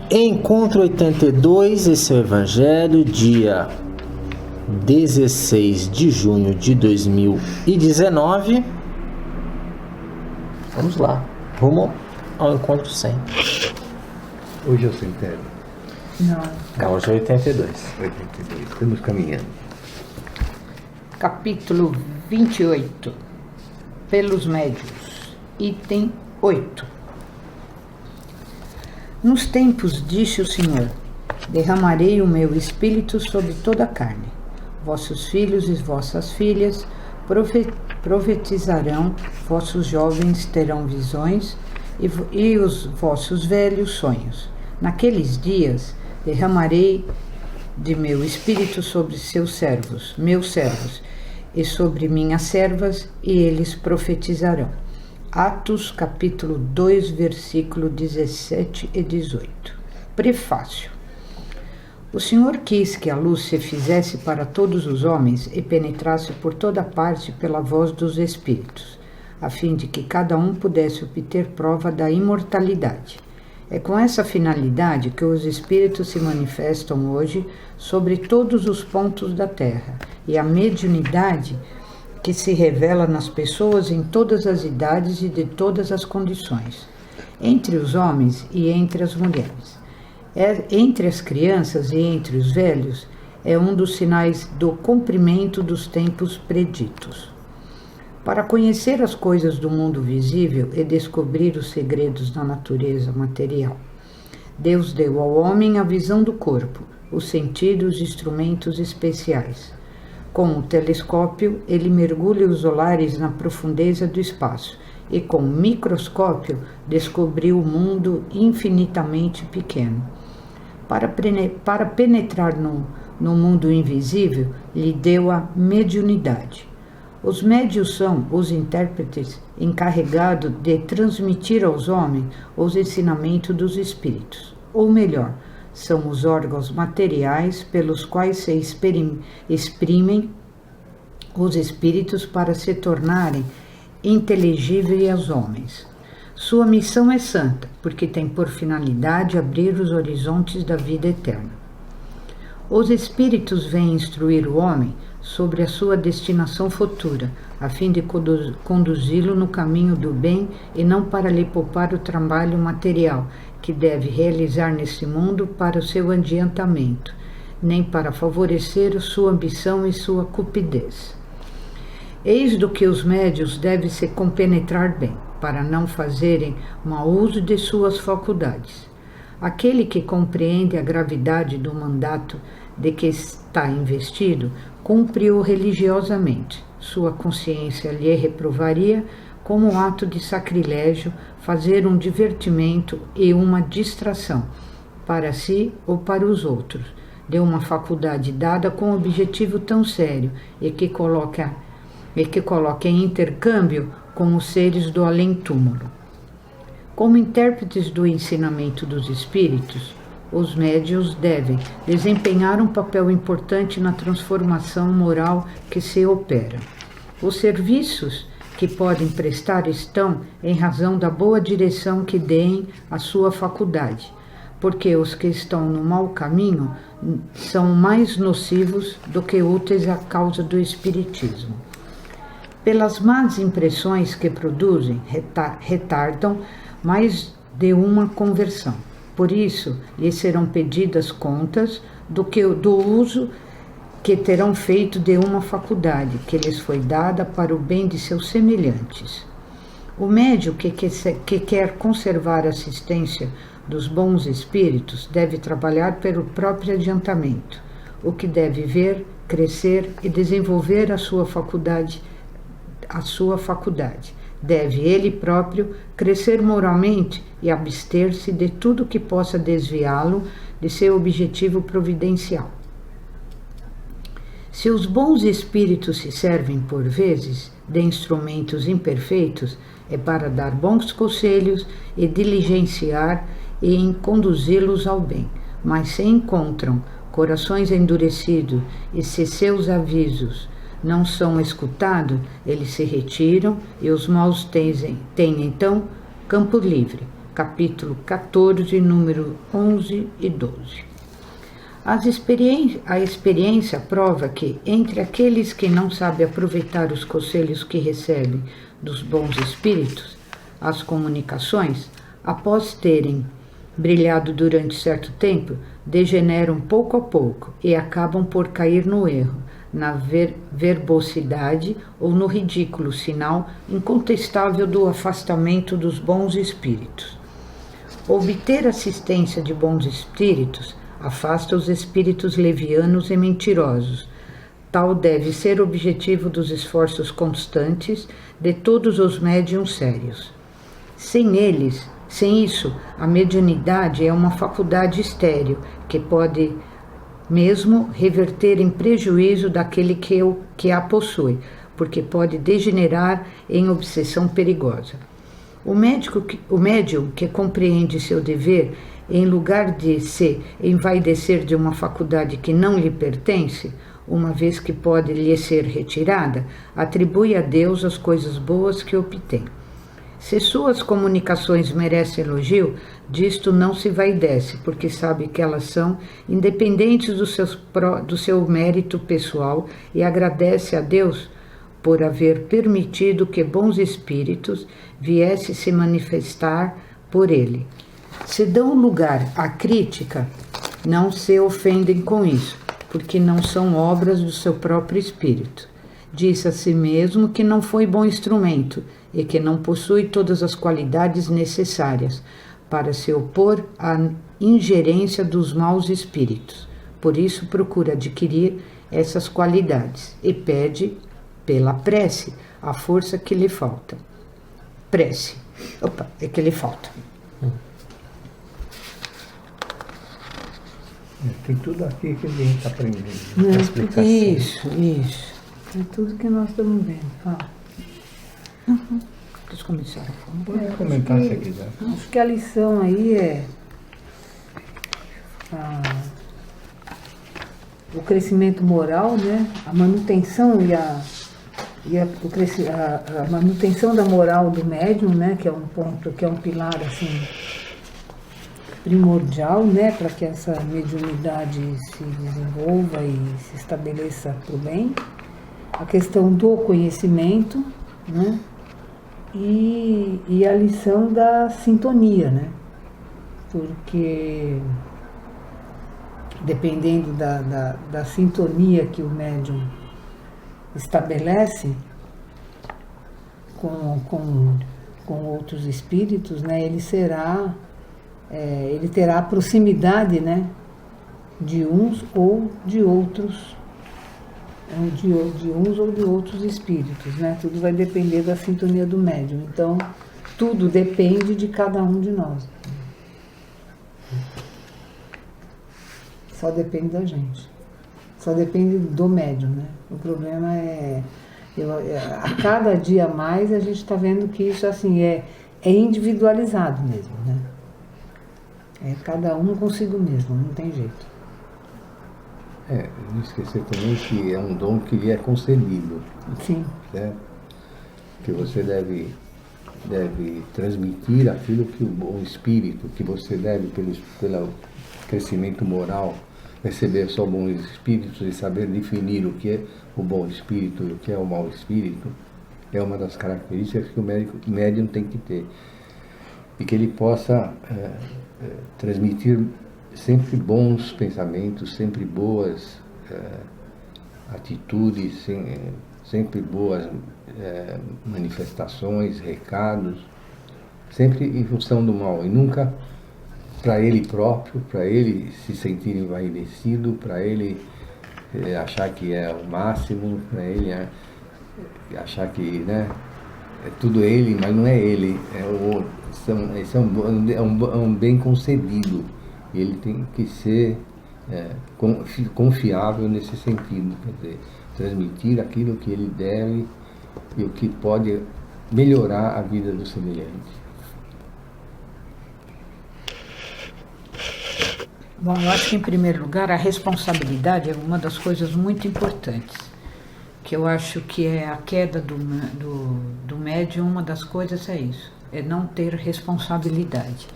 Encontro 82, esse é o Evangelho, dia 16 de junho de 2019. Vamos lá, rumo ao encontro 100. Hoje é o centésimo? Não, hoje é 82. 82, estamos caminhando. Capítulo 28, pelos médios, item 8. Nos tempos, disse o Senhor, derramarei o meu espírito sobre toda a carne. Vossos filhos e vossas filhas profetizarão, vossos jovens terão visões e os vossos velhos sonhos. Naqueles dias derramarei de meu espírito sobre seus servos, meus servos, e sobre minhas servas, e eles profetizarão. Atos, capítulo 2, versículo 17 e 18. Prefácio. O Senhor quis que a luz se fizesse para todos os homens e penetrasse por toda parte pela voz dos Espíritos, a fim de que cada um pudesse obter prova da imortalidade. É com essa finalidade que os Espíritos se manifestam hoje sobre todos os pontos da Terra, e a mediunidade que se revela nas pessoas em todas as idades e de todas as condições, entre os homens e entre as mulheres. Entre as crianças e entre os velhos, é um dos sinais do cumprimento dos tempos preditos. Para conhecer as coisas do mundo visível e descobrir os segredos da natureza material, Deus deu ao homem a visão do corpo, os sentidos e instrumentos especiais. Com o telescópio, ele mergulha os olares na profundeza do espaço e, com o microscópio, descobriu o mundo infinitamente pequeno. Para penetrar no mundo invisível, lhe deu a mediunidade. Os médios são os intérpretes encarregados de transmitir aos homens os ensinamentos dos espíritos, ou melhor, são os órgãos materiais pelos quais se exprimem os espíritos para se tornarem inteligíveis aos homens. Sua missão é santa, porque tem por finalidade abrir os horizontes da vida eterna. Os espíritos vêm instruir o homem sobre a sua destinação futura, a fim de conduzi-lo no caminho do bem e não para lhe poupar o trabalho material que deve realizar neste mundo para o seu adiantamento, nem para favorecer sua ambição e sua cupidez. Eis do que os médios devem se compenetrar bem, para não fazerem mau uso de suas faculdades. Aquele que compreende a gravidade do mandato de que está investido, cumpre-o religiosamente. Sua consciência lhe reprovaria como um ato de sacrilégio fazer um divertimento e uma distração, para si ou para os outros, de uma faculdade dada com um objetivo tão sério e que coloca em intercâmbio com os seres do além-túmulo. Como intérpretes do ensinamento dos espíritos, os médiuns devem desempenhar um papel importante na transformação moral que se opera. Os serviços que podem prestar estão em razão da boa direção que deem à sua faculdade, porque os que estão no mau caminho são mais nocivos do que úteis à causa do espiritismo. Pelas más impressões que produzem, retardam mais de uma conversão. Por isso, lhes serão pedidas contas do uso que terão feito de uma faculdade que lhes foi dada para o bem de seus semelhantes. O médium que quer conservar a assistência dos bons espíritos deve trabalhar pelo próprio adiantamento, o que deve ver, crescer e desenvolver a sua faculdade. Deve ele próprio crescer moralmente e abster-se de tudo que possa desviá-lo de seu objetivo providencial. Se os bons espíritos se servem, por vezes, de instrumentos imperfeitos, é para dar bons conselhos e diligenciar e conduzi-los ao bem. Mas se encontram corações endurecidos e se seus avisos não são escutados, eles se retiram e os maus têm então campo livre. capítulo 14, número 11 e 12. A experiência prova que, entre aqueles que não sabem aproveitar os conselhos que recebem dos bons espíritos, as comunicações, após terem brilhado durante certo tempo, degeneram pouco a pouco e acabam por cair no erro, na verbosidade ou no ridículo, sinal incontestável do afastamento dos bons espíritos. Obter assistência de bons espíritos afasta os espíritos levianos e mentirosos. Tal deve ser o objetivo dos esforços constantes de todos os médiuns sérios. Sem isso, a mediunidade é uma faculdade estéril que pode mesmo reverter em prejuízo daquele que a possui, porque pode degenerar em obsessão perigosa. O médium que compreende seu dever, em lugar de se envaidecer de uma faculdade que não lhe pertence, uma vez que pode lhe ser retirada, atribui a Deus as coisas boas que obtém. Se suas comunicações merecem elogio, disto não se vaidece, porque sabe que elas são independentes do seu mérito pessoal e agradece a Deus por haver permitido que bons espíritos viessem se manifestar por ele. Se dão lugar à crítica, não se ofendem com isso, porque não são obras do seu próprio espírito. Diz a si mesmo que não foi bom instrumento e que não possui todas as qualidades necessárias para se opor à ingerência dos maus espíritos. Por isso procura adquirir essas qualidades e pede, pela prece, a força que lhe falta. Prece. É que lhe falta. Tem tudo aqui que a gente está aprendendo. Isso. É tudo que nós estamos vendo. Vocês começaram a falar? Pode comentar se quiser. Acho que a lição aí é o crescimento moral, né? A manutenção a manutenção da moral do médium, né? Que é um ponto, que é um pilar assim primordial, né? Para que essa mediunidade se desenvolva e se estabeleça para o bem. A questão do conhecimento, né? E a lição da sintonia, né? Porque dependendo da sintonia que o médium estabelece com outros espíritos, né? Ele terá a proximidade, né? De uns ou de outros. De uns ou de outros espíritos, né? Tudo vai depender da sintonia do médium. Então, tudo depende de cada um de nós. Só depende da gente. Só depende do médium, né? O problema é... a cada dia mais a gente está vendo que isso assim, é individualizado mesmo, né? É cada um consigo mesmo, não tem jeito. Não esquecer também que é um dom que lhe é concedido. Sim. Certo? Que você deve transmitir aquilo que o espírito, que você deve, pelo crescimento moral, receber só bons espíritos e saber definir o que é o bom espírito e o que é o mau espírito, é uma das características que o médium tem que ter. E que ele possa transmitir sempre bons pensamentos, sempre boas atitudes, sempre boas manifestações, recados, sempre em função do mal, e nunca para ele próprio, para ele se sentir envaidecido, para ele achar que é o máximo, para ele achar que, né, é tudo ele, mas não é ele, é o outro. Esse é um bem concedido. Ele tem que ser confiável nesse sentido, quer dizer, transmitir aquilo que ele deve e o que pode melhorar a vida do semelhante. Bom, eu acho que, em primeiro lugar, a responsabilidade é uma das coisas muito importantes, que eu acho que é a queda do médium, uma das coisas é isso, é não ter responsabilidade.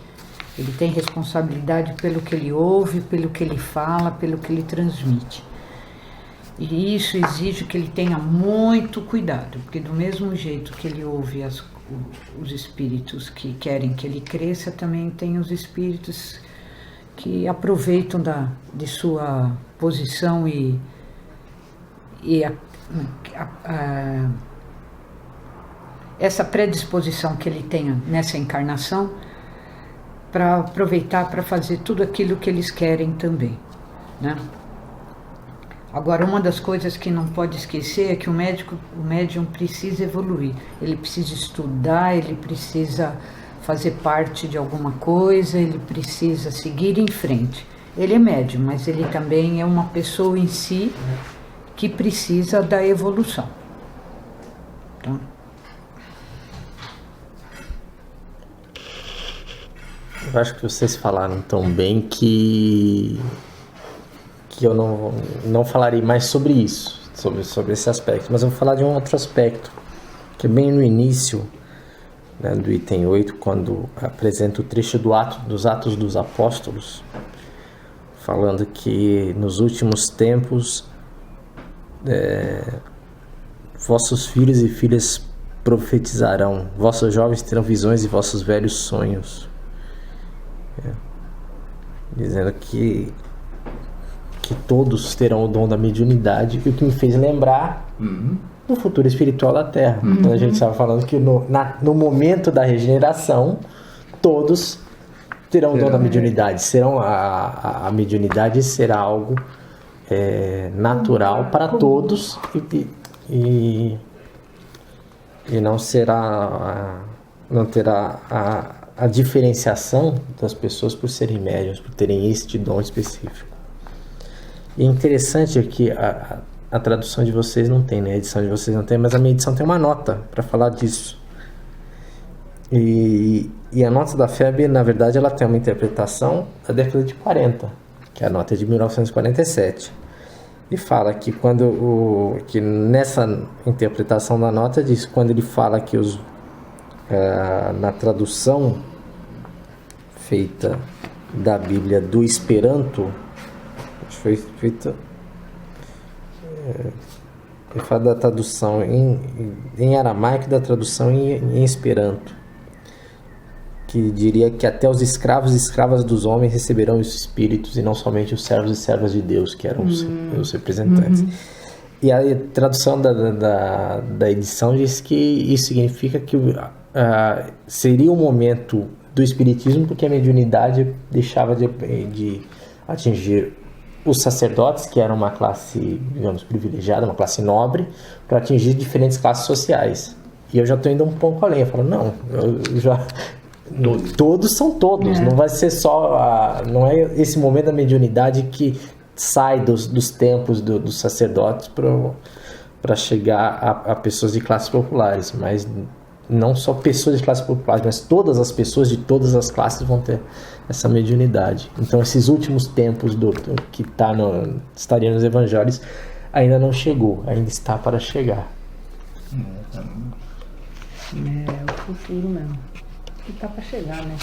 Ele tem responsabilidade pelo que ele ouve, pelo que ele fala, pelo que ele transmite. E isso exige que ele tenha muito cuidado, porque do mesmo jeito que ele ouve os espíritos que querem que ele cresça, também tem os espíritos que aproveitam de sua posição e essa predisposição que ele tenha nessa encarnação para aproveitar para fazer tudo aquilo que eles querem também, né? Agora, uma das coisas que não pode esquecer é que o médium precisa evoluir. Ele precisa estudar, ele precisa fazer parte de alguma coisa, ele precisa seguir em frente. Ele é médium, mas ele também é uma pessoa em si que precisa da evolução. Então, eu acho que vocês falaram tão bem que eu não falarei mais sobre isso, sobre esse aspecto, mas eu vou falar de um outro aspecto, que é bem no início, né, do item 8, quando apresenta o trecho dos Atos dos Apóstolos, falando que nos últimos tempos vossos filhos e filhas profetizarão, vossos jovens terão visões e vossos velhos sonhos. Dizendo que todos terão o dom da mediunidade, e o que me fez lembrar do futuro espiritual da Terra. Quando a gente estava falando que no momento da regeneração, todos terão o dom da mediunidade. A mediunidade será algo natural para todos e não terá a diferenciação das pessoas por serem médiuns, por terem este dom específico. E é interessante que a tradução de vocês não tem, né? A edição de vocês não tem, mas a minha edição tem uma nota para falar disso. E a nota da FEB, na verdade, ela tem uma interpretação da década de 40, que a nota é de 1947. E fala que que nessa interpretação da nota diz, quando ele fala que na tradução feita da Bíblia do Esperanto, foi feita ele fala da tradução em aramaico e da tradução em Esperanto, que diria que até os escravos e escravas dos homens receberão os espíritos, e não somente os servos e servas de Deus, que eram os representantes. E a tradução da edição diz que isso significa que seria o momento do espiritismo, porque a mediunidade deixava de atingir os sacerdotes, que eram uma classe, digamos, privilegiada, uma classe nobre, para atingir diferentes classes sociais. E eu já estou indo um pouco além. Eu falo, não, todos são todos. Não vai ser só não é esse momento da mediunidade que sai dos tempos dos sacerdotes para chegar a pessoas de classes populares, mas não só pessoas de classes populares, mas todas as pessoas de todas as classes vão ter essa mediunidade. Então esses últimos tempos que estaria nos evangelhos ainda não chegou, ainda está para chegar. É o futuro mesmo, que está para chegar, né?